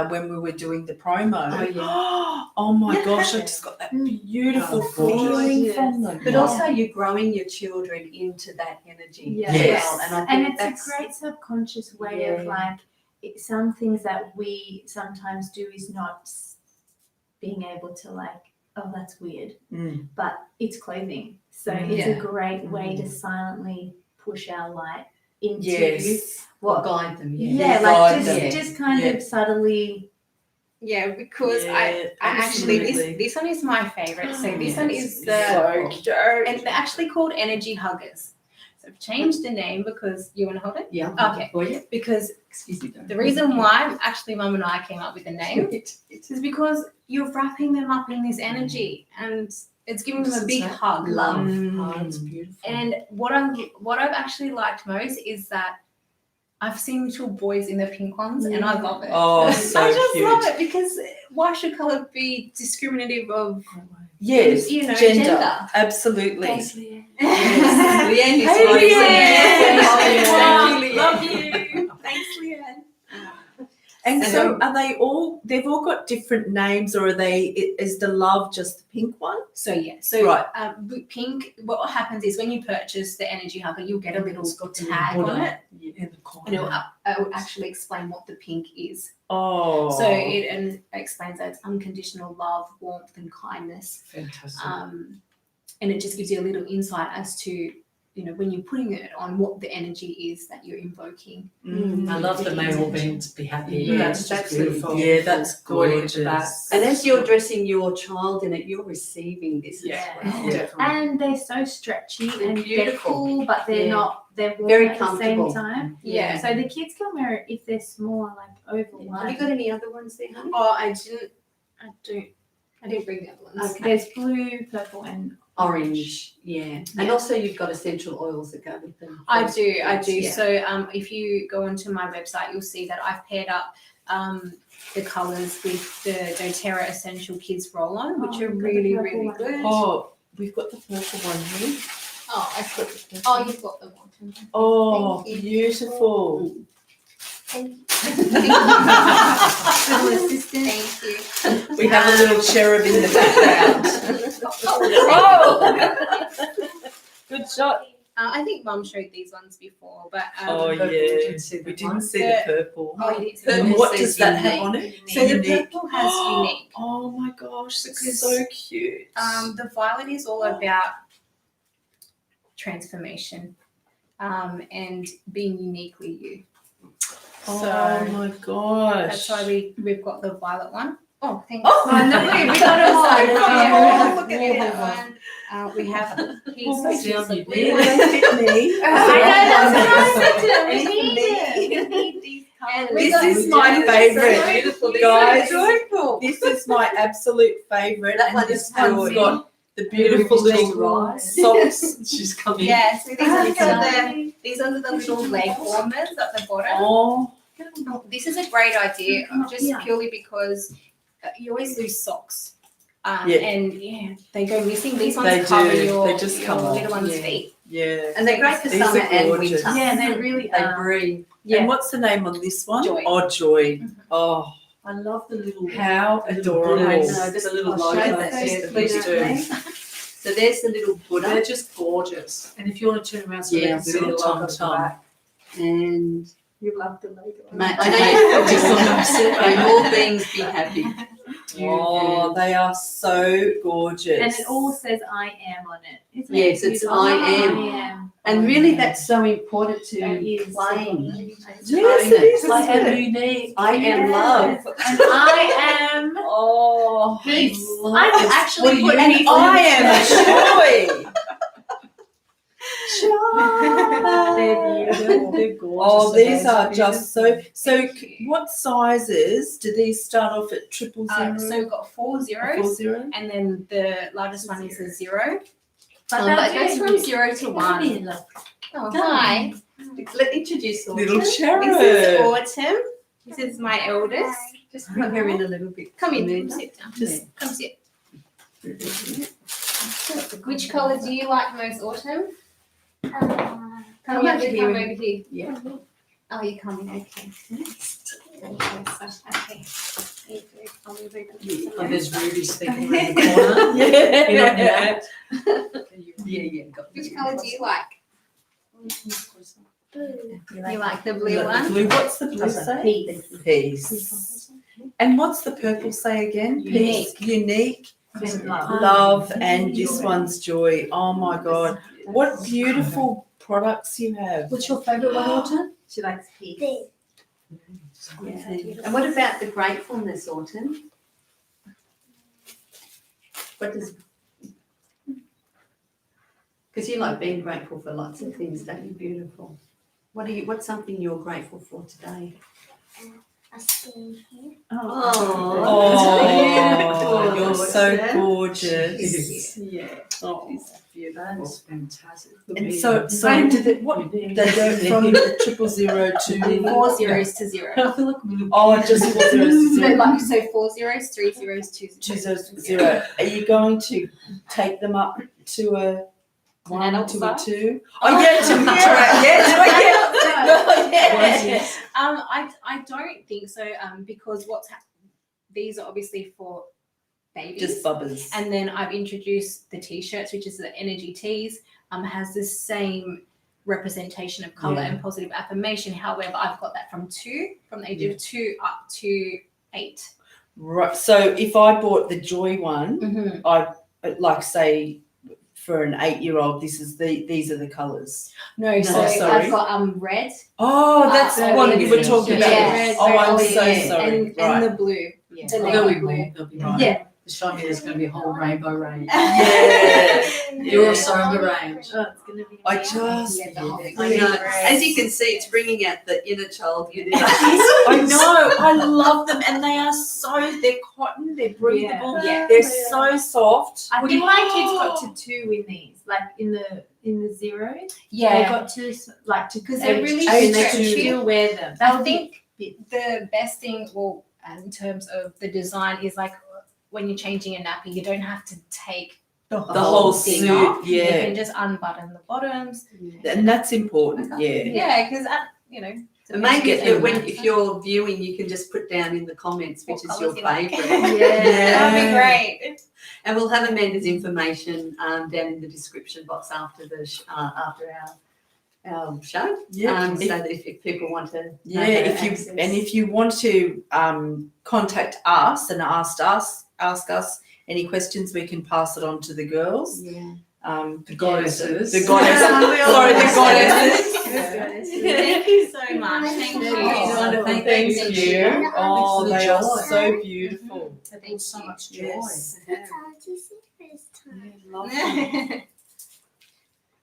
when we were doing the promo, Oh, yeah. oh my gosh, I just got that beautiful Oh, gorgeous. feeling Yes. from them. But Yeah. also you're growing your children into that energy Yeah. as Yes. well. And I And think it's that's a great subconscious way of Yeah. like some things that we sometimes do is not being able to like, oh, that's weird, Mm. but it's clothing. So it's a Yeah. great way to silently push our light into Yes. what what. guide them. Yeah, Guide like them. just kind Yeah. of subtly. Yeah, because Yeah, I actually absolutely. this one is my favorite. So this Yeah, one it's is the so cute. and they're actually called energy huggers. So I've changed the name because you want to hold it? Yeah. Okay. For you. Because Excuse me. Don't. the reason why actually Mum and I came up with the name is because you're wrapping them up in this energy and it's giving them a big hug. Love. Oh, it's beautiful. And what I've actually liked most is that I've seen little boys in the pink ones and I love it. Oh, so I just cute. love it because why should colour be discriminative of Yes, you know, gender. gender. Absolutely. Leanne. Yes. Leanne is Hey, smiling. Leanne. Thank you, Love Leanne. you. Thanks, Leanne. And And so are they all, they've all got different names, or are they, is the love just the pink one? So yeah, so Right. with pink, what happens is when you purchase the energy hugger, you'll get a little It's got the tag Buddha on it, in the corner. and it will actually explain what the pink is. Oh. So it explains that it's unconditional love, warmth, and kindness. Fantastic. And it just gives you a little insight as to, you know, when you're putting it on, what the energy is that you're invoking. I love the may all beings be happy. Yeah, that's that's beautiful. Yeah, that's Gorgeous. gorgeous. And as you're dressing your child in it, you're receiving this Yeah. as well. Definitely. And they're so stretchy They're and they're beautiful. cool, but they're Yeah. not. They're warm Very at the comfortable. same time. Yeah. So the kids can wear it if they're smaller, like over one. Have you got any other ones there, honey? Oh, I didn't bring the other ones. Okay. There's blue, purple, and Orange, yeah. And also you've got essential oils that go with them. I do. Yeah. So if you go onto my website, you'll see that I've paired up the colours with the doTERRA Essential Kids Roll-On, which Oh, are you've got the really, purple really one. good. Oh, we've got the purple one here. Oh, I put the purple. Oh, you've got the one. Oh, Thank you. beautiful. Thank you. little assistant. Thank you. We have a little cherub in the background. Oh. Good shot. I think Mum showed these ones before, but Oh, purple, yeah. we didn't see We that didn't one. see the purple. oh, you did. Purple And what says does that have unique. on it? So the Unique. purple has unique. Oh my gosh, that's Because, so cute. The violet is all about transformation and being uniquely you. Oh So my gosh. that's why we've got the violet one. Oh, thank you. Oh, Oh, no, we got it all. Sorry, Yeah. look at that one. We have Well, here's sound you Really fit me. I know, that's what I said to them. We Anything need me. it. We need these And colours. we This got- is my So favourite. beautiful. These Guys. are joyful. This is my absolute favourite. That And one this is one's joy. got the beautiful Beautiful little rise. socks. She's coming. Yeah, so these Oh, are these are the little leg warmers at the bottom. Oh, This is a great idea, just Yeah. purely because you always lose socks. Yeah. And they go missing. These ones They cover do. your, They just your come off. little one's Yeah. feet. yeah. And they're great for These are summer and gorgeous. winter. Yeah, they really They are. breathe. And what's the name on this one? Joy. Oh, Joy. Mhm. Oh, I love the little how little adorable. Buddha. I know, just a little I'll logo show that that says to please you. do. So there's the little Buddha They're just gorgeous. And if you want to turn around so Yeah, they can see the little logo at the tum-tum. back. and You love the logo. I know you just may all beings be happy. Oh, they are so gorgeous. And it all says I am on it. Isn't Yes, it it's beautiful? I am. I am. And really, that's so important That to is. claim. Yes, it is. I isn't am it? unique. I am Yes. love. And I am Oh, peace. love I've this. actually What put do you peace need? I am a joy. They're beautiful. They're gorgeous. Oh, these and are just so. So, Thank you. what sizes do these start off at? 000? So we've got 4 zeros, 40? and then the largest one is a 0. But But they'll it goes do from it. 0 to Come 1. here, look. Oh, Come. hi. Let introduce Autumn. Little This is cherub. Autumn. This is my eldest. Just bring her in a little bit. Come in, Amanda. sit down. Just come sit. Which colour do you like most, Autumn? Come Come over over here. here. Over here. Yeah. Oh, you're coming. Okay. Okay. I'll move over here. Oh, there's Ruby speaking around the corner. Yeah. You're not mad. Yeah, got Which colour do you like? You like the blue The one? blue. What's the blue say? Peace. Peace. And what's the purple say again? Unique. Peace. Unique. Love. Love. And this one's joy. Oh my God. What beautiful products you have. What's your favourite one, Autumn? She likes peace. Yeah. And what about the gratefulness, Autumn? What does? Because you like being grateful for lots of things, don't you? Beautiful. What's something you're grateful for today? Oh, that's you're beautiful. so Yeah. gorgeous. Yeah. Oh. That's fantastic. And so do they, what they go from 000 to 4 zeros to 0. I feel like we oh just 4 zeros So, like, so 4 zeros, 3 zeros, 2 2 zeros. 0. Are you going to take them up to a 1 adult to size? a 2? Oh yeah, yeah. I don't think so. Because these are obviously for babies. Just bubbers. And then I've introduced the t-shirts, which is the energy tees. Has the same representation of color Yeah. and positive affirmation. However, I've got that from the age of 2 up to 8. Right. So if I bought the joy one, Mm-hmm. I like say for an 8-year-old, these are the colours. No, so sorry. I've got red. Oh, that's Oh, what you were yeah. talking about. Yeah. Oh, I'm Red, so yeah. sorry. And Right. the blue. Yeah. The there'll be navy more. blue. There'll be more. Yeah. Show me there's going to be a whole rainbow range. Yeah. You're also on the range. Oh, it's gonna be I amazing. just Yeah, the whole thing. I know. As you can see, it's bringing out the inner child within us. I know. I love them, and they are they're cotton. They're breathable. Yeah. They're so soft. I think my kids got to 2 in these, like in the zeros. They Yeah. got to like to Because they're age really 2 and they could stretchy. still wear them. I think the best thing, in terms of the design, is like when you're changing a nappy, you don't have to take The whole thing suit. off. You Yeah. can just unbutton the bottoms. And that's important. Yeah. Yeah, because And maybe Get them. if you're viewing, you can just put down in the comments which What is your colours you like. favourite. That'd be great. And we'll have Amanda's information down in the description box after after our show. Yeah. So that if people want to know Yeah, how to if you access. and if you want to contact us and ask us any questions, we can pass it on to the girls. Yeah. The goddesses. The goddesses. Sorry, the goddesses. Thank you so much. Thank you. Oh, wonderful. thank Thank you. you. Oh, Thanks they for are the joy. so beautiful. They brought so much joy. Yes.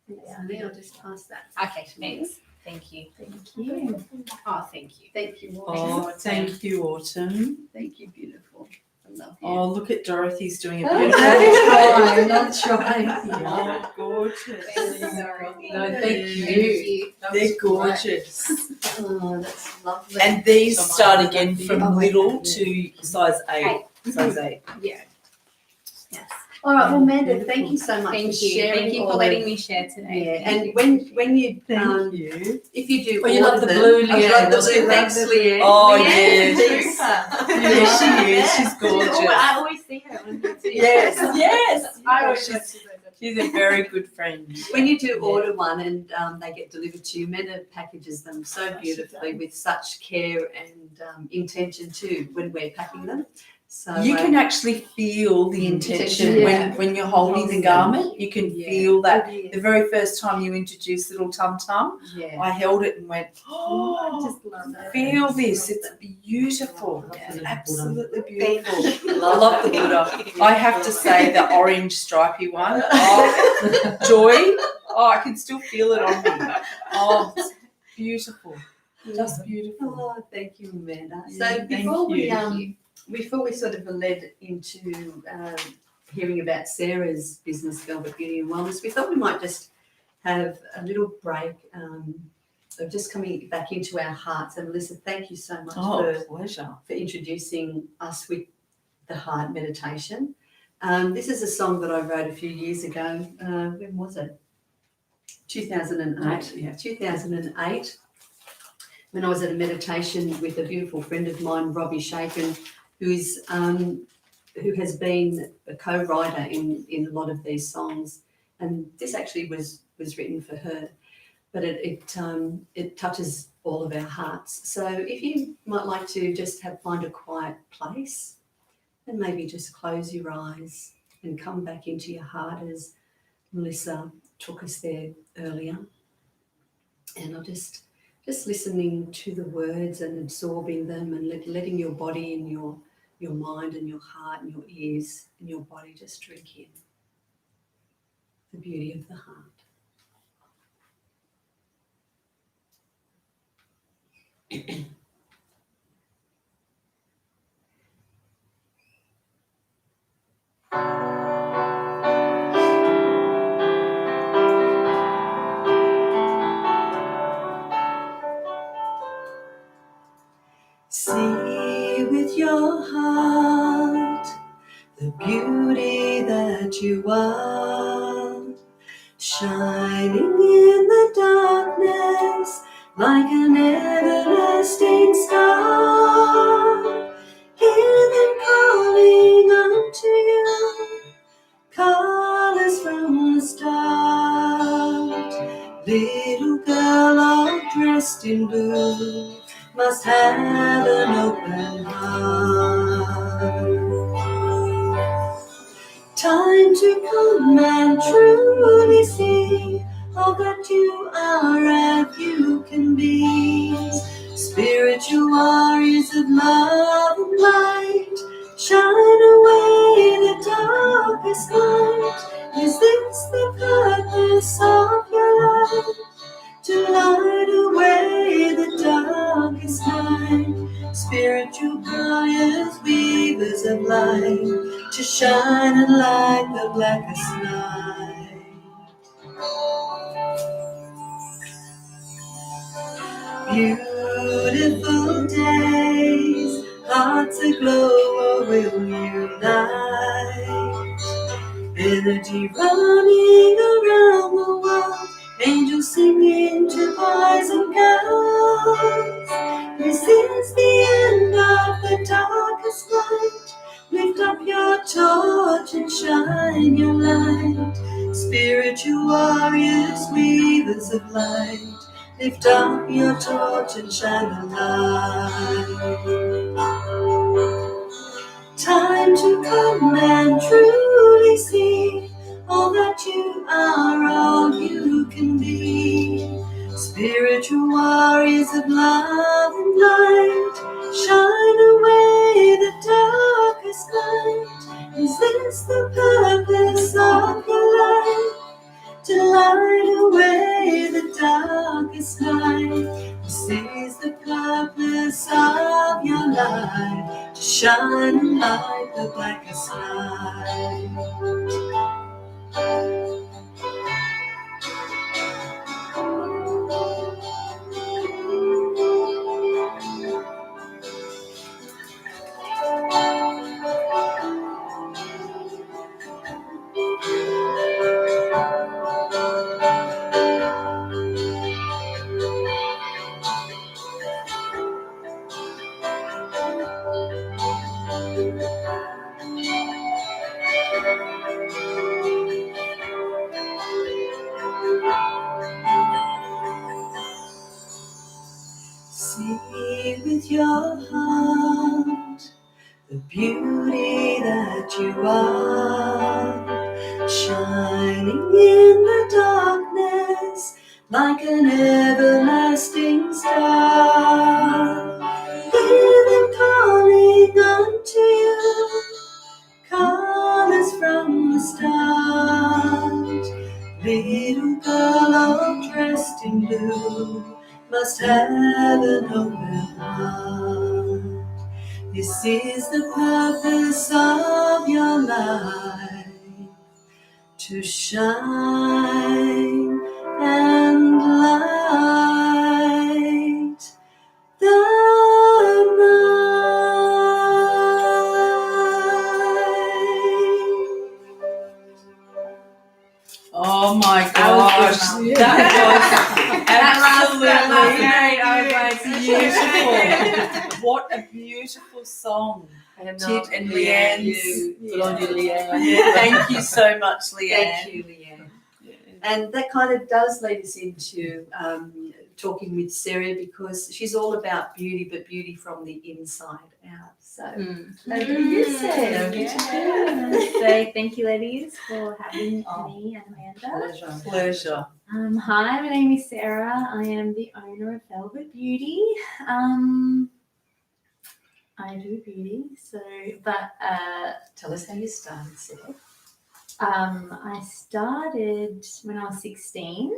I'll just pass that. Okay, thanks. Thank you. Thank you. Oh, thank you. Thank you. Oh, thank you, Autumn. Thank you, beautiful. I love you. Oh, look at Dorothy's doing a Oh, beautiful try, not try. Oh, gorgeous. Thank you, Dorothy. No, thank Thank you. you. That was They're great. gorgeous. Oh, that's lovely. And these So much. start again from Oh, little yeah. to size 8. Size 8. Yeah. All right, well, Amanda, thank you so much Thank for you. sharing. Thank you all for letting of- me share today. Yeah, and when you you. if you do, Oh, you love order the them- blue, I Leanne, love the wasn't blue. it? Thanks, Leanne. Oh, Leanne, yes. super. Yes, she is. She's gorgeous. I always see her on the TV. Yes, yes. I always She's a very good friend. When you do order one and they get delivered to you, Meta packages them so beautifully with such care and intention too when we're packing them. So You can actually feel the intention Yeah. when you're holding the garment. You can Yeah. feel that. It The is. very first time you introduced little tum tum, Yeah. I held it and went, I oh, just love it. feel this. It's beautiful. Yeah. It's absolutely Thank beautiful. I love the Buddha. I have to say the orange stripy one. Oh, joy. Oh, I can still feel it on me. Oh, it's beautiful. Just beautiful. Oh, thank you, Amanda. Yeah, So thank before we sort of led into hearing about Sarah's business, Velvet Beauty and Wellness, we thought we might just have a little break of just coming back into our hearts. And Melissa, thank you so much Oh, pleasure. for introducing us with the heart meditation. This is a song that I wrote a few years ago. When was it? 2008. Yeah. 2008. When I was at a meditation with a beautiful friend of mine, Robbie Shaken, who has been a co-writer in a lot of these songs, and this actually was written for her, but it touches all of our hearts. So if you might like to just find a quiet place, and maybe just close your eyes and come back into your heart as Melissa took us there earlier, and I'll just listening to the words and absorbing them and letting your body and your mind and your heart and your ears and your body just drink in the beauty of the heart. See with your heart the beauty that you are, shining in the darkness like an everlasting star. Hear them calling unto you, call us from the start. Little girl all dressed in blue must have an open heart. Time to come and truly see all that you are and you can be. Spiritual warriors of love and light, shine away the darkest night. Is this the purpose of your life? To light away the darkest night. Spiritual warriors, weavers of light, to shine and light the blackest night. Beautiful days, hearts aglow will unite. Energy running around the world, angels singing to boys and girls. This is the end of the darkest night. Lift up your torch and shine your light. Spiritual warriors, weavers of light, lift up your torch and shine the light. Time to come and truly see all that you are, all you can be. Spiritual warriors of love and light, shine away the darkest night. Is this the purpose of your life? To light away the darkest night. This is the purpose of your life, to shine and light the blackest night. See with your heart the beauty that you are, shining in the darkness like an everlasting star. Hear them calling unto you, come as from the stars. Little girl all dressed in blue must have an open heart. This is the purpose of your life, to shine and light the Oh my That was good, gosh, Mum. that was That was absolutely great. I was like, beautiful. What a beautiful song. And Tit and Leanne, Leanne's. you Good on you, Leanne. Thank you so much, Leanne. Thank you, Leanne. And that kind of does lead us into talking with Sarah, because she's all about beauty, but beauty from the inside out. So Mm. over to you, Sarah. So thank you, ladies, for having me and Amanda. Pleasure. Pleasure. Hi, my name is Sarah. I am the owner of Velvet Beauty. I do beauty, Tell us how you started, Sarah. I started when I was 16.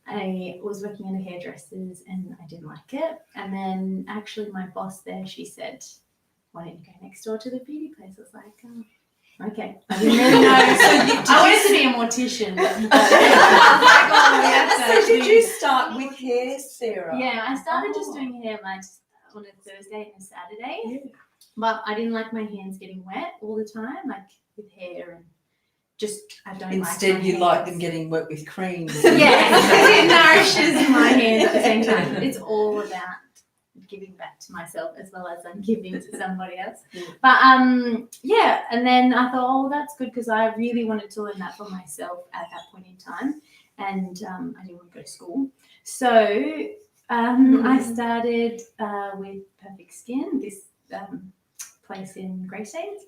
I was working at a hairdresser's and I didn't like it. And then actually my boss there, she said, why don't you go next door to the beauty place? I was like, oh, okay. I didn't really know. I wanted to be a mortician. So did you start with hair, Sarah? Yeah, I started just doing hair like on a Thursday and a Saturday. But I didn't like my hands getting wet all the time, like with hair, and just I don't Instead, like my you like hands. them getting wet with cream. Yeah, it nourishes my hands at the same time. It's all about giving back to myself as well as I'm giving to somebody else. But yeah, and then I thought, oh, that's good, because I really wanted to learn that for myself at that point in time, and I didn't want to go to school. So I started with Perfect Skin, this place in Greystanes.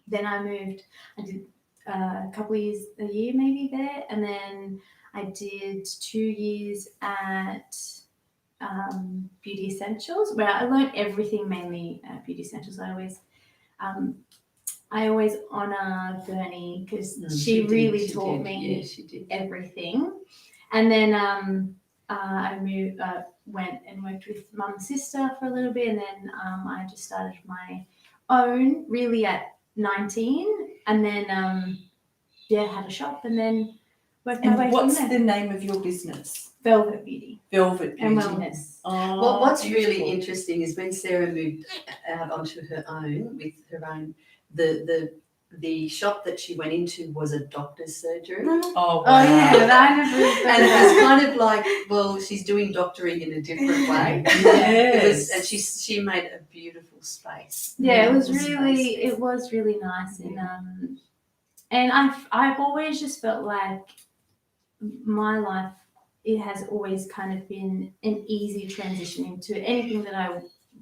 Then I moved. I did a couple of years, a year maybe there, and then I did 2 years at Beauty Essentials, where I learned everything mainly at Beauty Essentials. I always honor Bernie, because she really taught me everything. And then I moved, went and worked with Mum and Sister for a little bit, and then I just started my own really at 19, and then had a shop, and then worked my way And what's from the there. name of your business? Velvet Beauty Velvet Beauty. and Wellness. Oh, Well, what's beautiful. really interesting is when Sarah moved out onto her own, with her own, the shop that she went into was a doctor's surgery. Oh, Oh wow. yeah, I never. And it was kind of like, well, she's doing doctoring in a different way. Yes. And she made a beautiful space. Yeah, it was Beautiful really space. nice, and I've always just felt like my life, it has always kind of been an easy transition into anything that I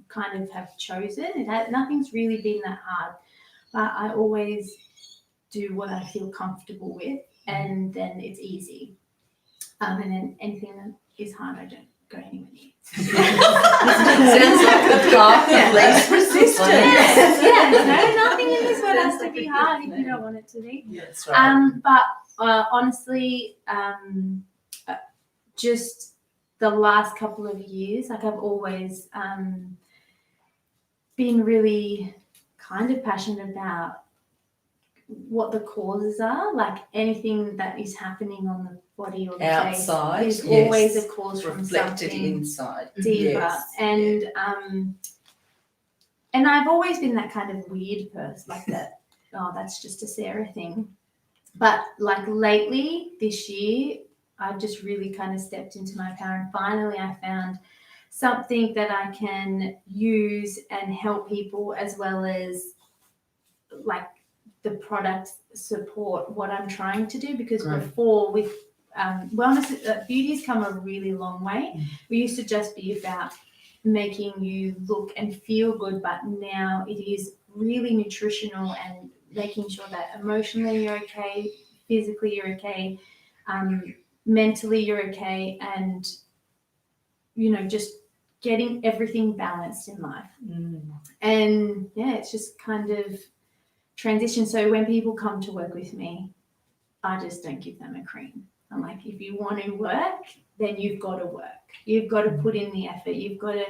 kind of have chosen. Nothing's really been that hard, but I always do what I feel comfortable with, and then it's easy. And then anything that is hard, I don't go anywhere near. Sounds like the path of least resistance. Yes, no, nothing in this world has to be hard if you don't want it to be. That's right. But honestly, just the last couple of years, like I've always been really kind of passionate about what the causes are, like anything that is happening on the body or the Outside, face is yes. always a cause from Reflected something inside. deeper. Yes. And I've always been that kind of weird person, like that. Oh, that's just a Sarah thing. But like lately, this year, I've just really kind of stepped into my power, and finally I found something that I can use and help people, as well as like the product support what I'm trying to do. Because Great. before, with wellness, beauty's come a really long way. We used to just be about making you look and feel good, but now it is really nutritional and making sure that emotionally you're okay, physically you're okay, mentally you're okay, and just getting everything balanced in life. And yeah, it's just kind of transition. So when people come to work with me, I just don't give them a cream. I'm like, if you want to work, then you've got to work. You've got to put in the effort. You've got to,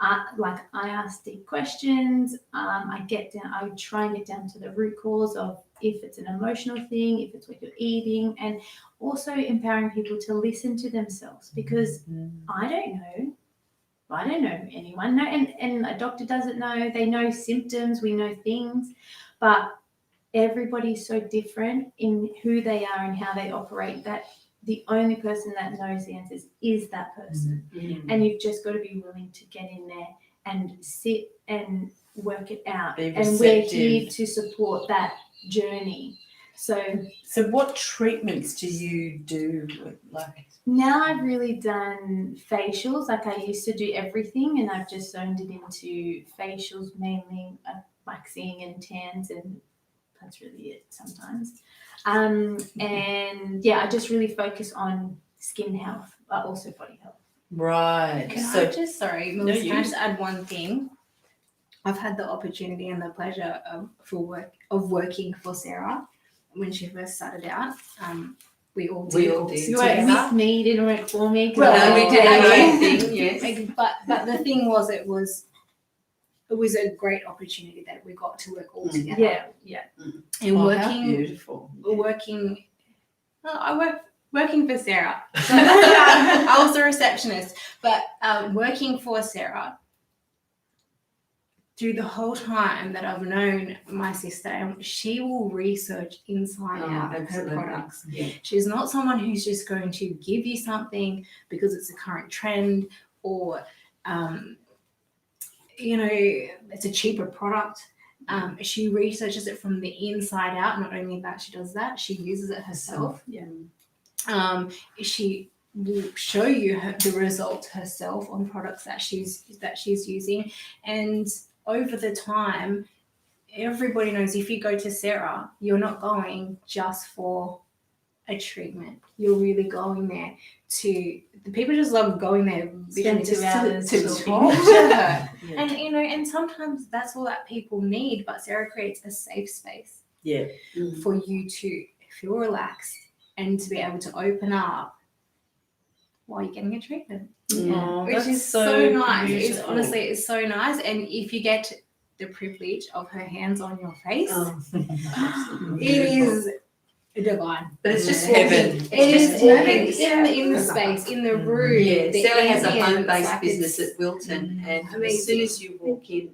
I ask deep questions. I try and get down to the root cause of if it's an emotional thing, if it's what you're eating, and also empowering people to listen to themselves, because I don't know. I don't know anyone. No, and a doctor doesn't know. They know symptoms. We know things, but everybody's so different in who they are and how they operate that the only person that knows the answers is that person. And you've just got to be willing to get in there and sit and work it out. Be And we're receptive. here to support that journey. So what treatments do you do? now I've really done facials. Like I used to do everything, and I've just zoned it into facials, mainly waxing and tans, and that's really it sometimes. And yeah, I just really focus on skin health, but also body health. Right. Can So I just, sorry, Melissa, you- can I just add one thing? I've had the opportunity and the pleasure of working for Sarah when she first started out. We all We did. all did. You worked together. with me, didn't work for me. 'cause Well, I we was did our paying. own thing, yes. But the thing was, it was a great opportunity that we got to work all together. Yeah. And how working beautiful. working for Sarah. So I was the receptionist, but working for Sarah through the whole time that I've known my sister, she will research inside out her absolutely. products. Yeah. She's not someone who's just going to give you something because it's a current trend or it's a cheaper product. She researches it from the inside out. Not only that, she does that, she uses it herself. She will show you the results herself on products that she's using. And over the time, everybody knows if you go to Sarah, you're not going just for a treatment. You're really going there to, the people just love going there Spend 2 hours to talking. talk to her. Yeah. And and sometimes that's all that people need, but Sarah creates a safe space Yeah. for you to feel relaxed and to be able to open up while you're getting a treatment. Oh, Which that's is so nice. It's beautiful. honestly, it's so nice. And if you get the privilege of her hands on your face, Absolutely. it is divine. But it's just Heaven. walking. It It's is just walking. in the space, in the room. Yeah, the Sarah has a ambience, home-based like business it's- at Wilton, and Amazing. as soon as you walk in,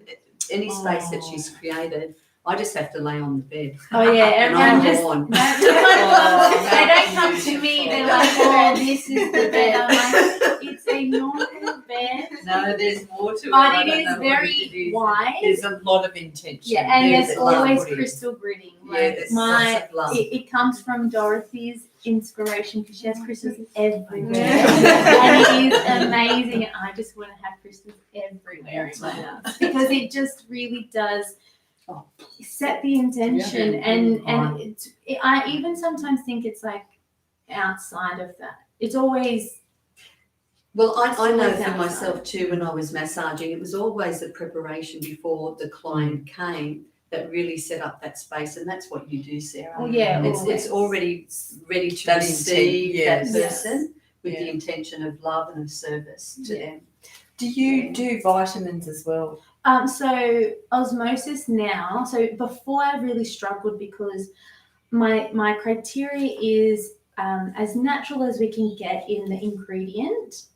any space that she's created, I just have to lay on the bed. Oh yeah, And everyone I'm just gone. they don't come to me. They're like, oh, this is the bed. I'm like, it's a normal bed, No, there's more to it. but I it don't is know what very it is. wide. There's a lot of intention. Yeah, and There's it's a lot of always woody. crystal gritting. Yeah, Like there's my, lots of love. it comes from Dorothy's inspiration because she has crystals everywhere, Yeah. and it is amazing. And I just want to have crystals everywhere in my house because it just really does set the intention. And I even sometimes think it's like outside of that. It's always Well, I know always for outside. myself too, when I was massaging, it was always the preparation before the client came that really set up that space, and that's what you do, Sarah. oh yeah, It's already ready to That receive intent, that yes. person with Yeah. the intention of love and of service to Yeah. them. Do you do vitamins as well? So osmosis now. So before I really struggled because my criteria is as natural as we can get in the ingredient.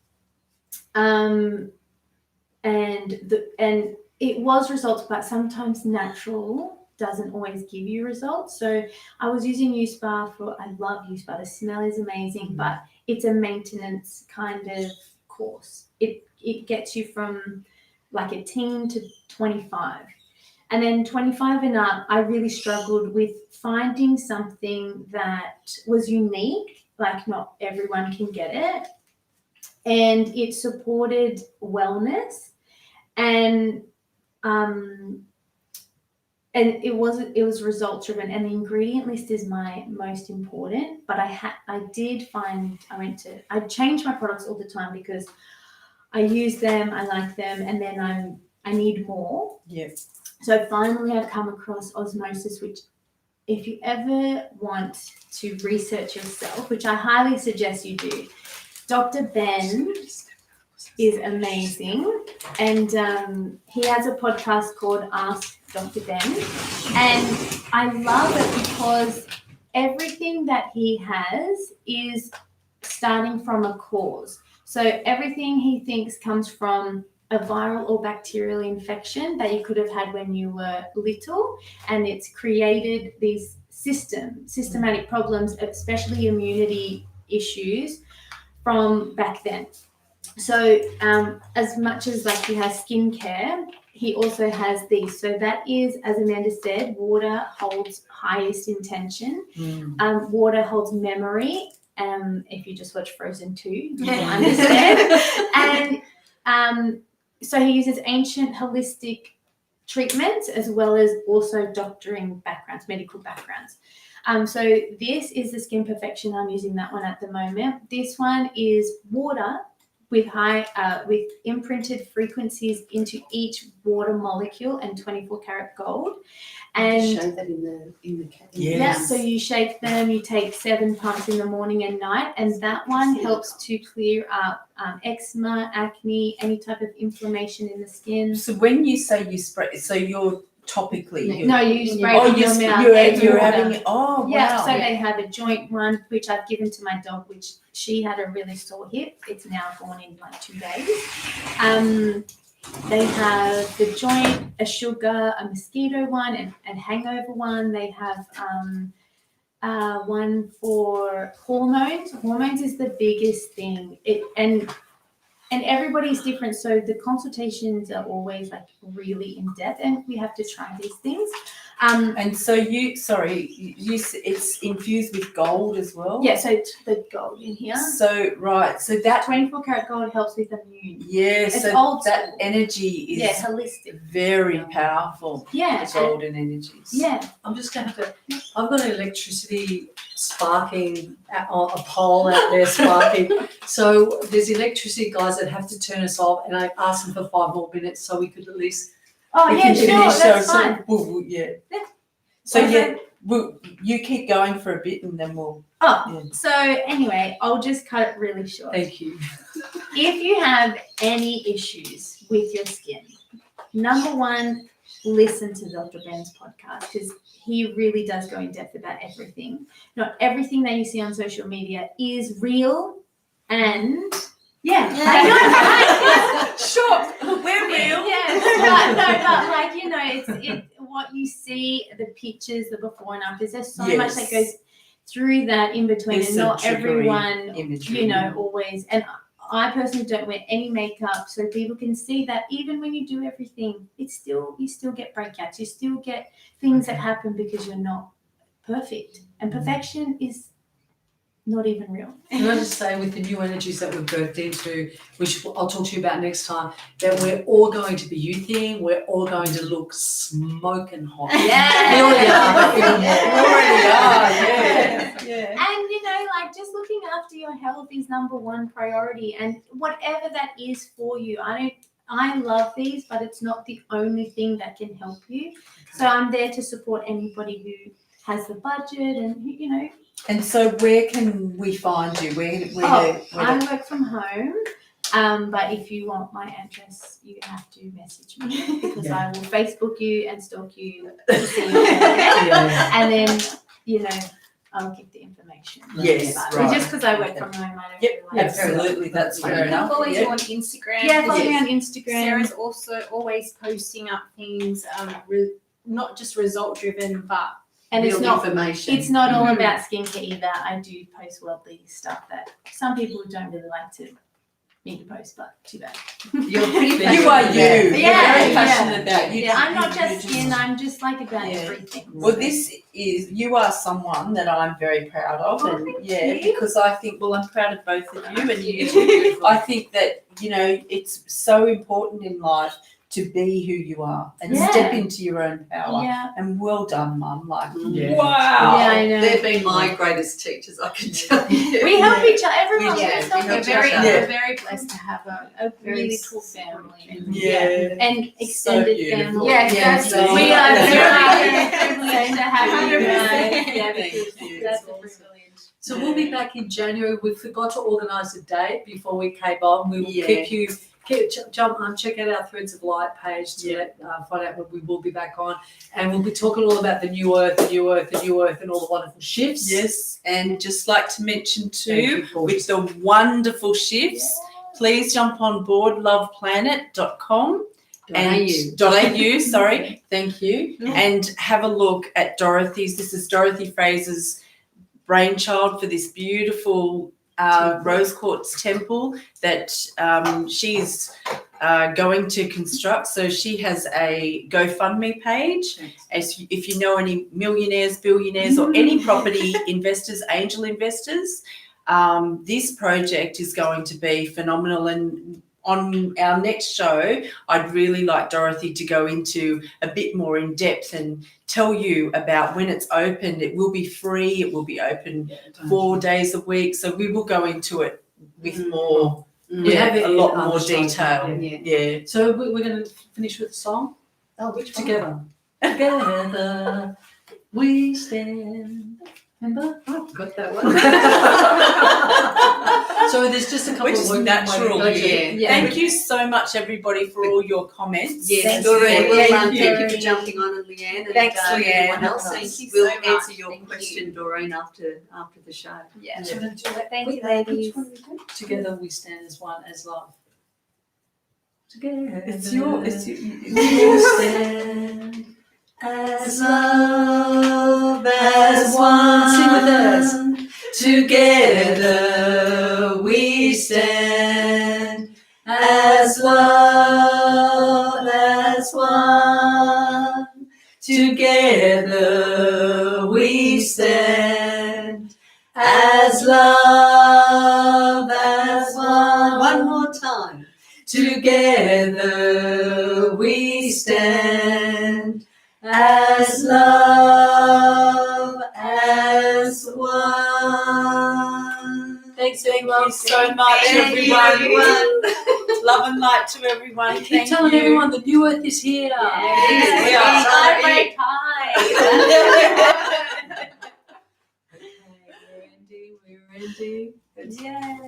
And it was results, but sometimes natural doesn't always give you results. So I was using U-Spa I love U-Spa. The smell is amazing, but it's a maintenance kind of course. It gets you from like a teen to 25. And then 25 and up, I really struggled with finding something that was unique, like not everyone can get it. And it supported wellness and and it was result driven, and the ingredient list is my most important. But I did find I change my products all the time because I use them, I like them, and then I need more. Yes. So finally I've come across Osmosis, which if you ever want to research yourself, which I highly suggest you do, Dr. Ben is amazing, and he has a podcast called Ask Dr. Ben, and I love it because everything that he has is starting from a cause. So everything he thinks comes from a viral or bacterial infection that you could have had when you were little, and it's created these systematic problems, especially immunity issues from back then. So as much as like he has skincare, he also has these. So that is, as Amanda said, water holds highest intention. Water holds memory. If you just watch Frozen 2, you will understand. And so he uses ancient holistic treatments as well as also doctoring backgrounds, medical backgrounds. So this is the Skin Perfection. I'm using that one at the moment. This one is water with with imprinted frequencies into each water molecule and 24 karat gold. And show that in the yeah, so you shake them, you take 7 pumps in the morning and night, and that one helps to clear up eczema, acne, any type of inflammation in the skin. So when you say you spray, so you're topically. No, you spray Oh, it in your mouth. you're having it. Oh, wow. Yeah, so they have a joint one, which I've given to my dog, which she had a really sore hip. It's now gone in like 2 days. They have the joint, a sugar, a mosquito one, and hangover one. They have one for hormones. Hormones is the biggest thing. And everybody's different, so the consultations are always like really in depth, and we have to try these things. And so it's infused with gold as well? Yeah, so it's the gold in here. So, right, so that, 24 karat gold helps with immune. yeah, It's so old that school. energy is Yeah, holistic. very powerful, Yeah. the golden energies. Yeah. I'm just going to have to. I've got electricity sparking, a pole out there sparking. So there's electricity guys that have to turn us off, and I asked them for 5 more minutes so we could at least. Oh, we yeah, can sure, finish. that's so, fine. Yeah. Yeah. So, Okay. you keep going for a bit and then we'll. Oh, Yeah. so anyway, I'll just cut it really short. Thank you. If you have any issues with your skin, number one, listen to Dr. Ben's podcast, because he really does go in depth about everything. Not everything that you see on social media is real, and Sure, we're real. Yeah, but like, you know, it's what you see, the pictures, the before and afters. There's so much that goes through that in between, There's and some not trickery everyone, imagery. you know, always. And I personally don't wear any makeup, so people can see that even when you do everything, you still get breakouts. You still get things that happen because you're not perfect, and perfection is not even real. Can I just say, with the new energies that we've birthed into, which I'll talk to you about next time, that we're all going to be youthing, we're all going to look smoking hot. Yeah. We already are, yeah. And you know, like, just looking after your health is number one priority, and whatever that is for you. I love these, but it's not the only thing that can help you. So I'm there to support anybody who has the budget and who, you know. And so where can we find you? I work from home. But if you want my address, you have to message me, because I will Facebook you and stalk you to see you. Yeah. And then, you know, I'll give the information. Yes, But right. just because I work from home, I don't Yep, really like absolutely, that's Fair fair You can enough. follow Yeah. you on Instagram. Yeah, follow me Yes. on Instagram. Sarah's also always posting up things, not just result driven, but And it's Real not information. It's not all about skincare either. I do post worldly stuff that some people don't really like me to post, but too bad. You're pretty You are you. Yeah, You're very yeah. passionate about you. Yeah, I'm not you just just- skin, I'm just like about Yeah. everything. Well, you are someone that I'm very proud of, Oh, and thank yeah, you. because I think, well, I'm proud of both of you, and I think that, you know, it's so important in life to be who you are and Yeah. step into your own power. Yeah. And well done, Mum. Like, Yeah. wow. Yeah, I know. They've been my greatest teachers, I can tell you. We help each other. Everyone. We do. always help We We're help each very, other. Yeah. we're very blessed to have a very Really cool cool family. Yeah. And extended beautiful. family. Yes, Yes, that's We Yeah. are Yeah. very privileged to have you 100%. guys. Yeah, Thank because you. that's a Awesome. privilege. So we'll be back in January. We forgot to organise a date before we came on. We will keep you jump on, check out our Threads of Light page to find out when we will be back on, and we'll be talking all about the new earth, the new earth, the new earth, and all the wonderful shifts. Yes, and just like to mention Thank too, you, Paul. with the wonderful shifts, please jump on board loveplanet.com and .au, sorry, thank you, and have a look at Dorothy's. This is Dorothy Fraser's brainchild for this beautiful rose quartz temple that she's going to construct. So she has a GoFundMe page. If you know any millionaires, billionaires, or any property investors, angel investors, this project is going to be phenomenal. And on our next show, I'd really like Dorothy to go into a bit more in depth and tell you about when it's open. It will be free. It will be open 4 days a week. So we will go into it with more, We have it a lot in more other shows, detail. yeah. Yeah. So we're going to finish with a song. Oh, which one? Together. Together we stand. Remember? Oh, got that one. So there's just a couple Which of is words. natural. Okay. Yeah. Thank you so much, everybody, for all your comments. Yes, Thank Doreen, you. well Thank done. you. Thank you for jumping on, and Leanne. And, Thanks, everyone Leanne. else. Thank you We'll so much. answer your Thank question, Doreen, after the show. Yeah. So we're gonna do that. Thank you, Which ladies. one we do? Together we stand as one, as love. Together. It's your we stand as love, as one. Sing with us. Together we stand as love, as one. Together we stand as love, as one. One more time. Together we stand as love, as one. Thanks, thank you so much, Thank you, everyone. Love and light to everyone. Keep Thank telling you. everyone the new earth is here. Yes. We are. Celebrate time. Okay, we're ending. Yeah.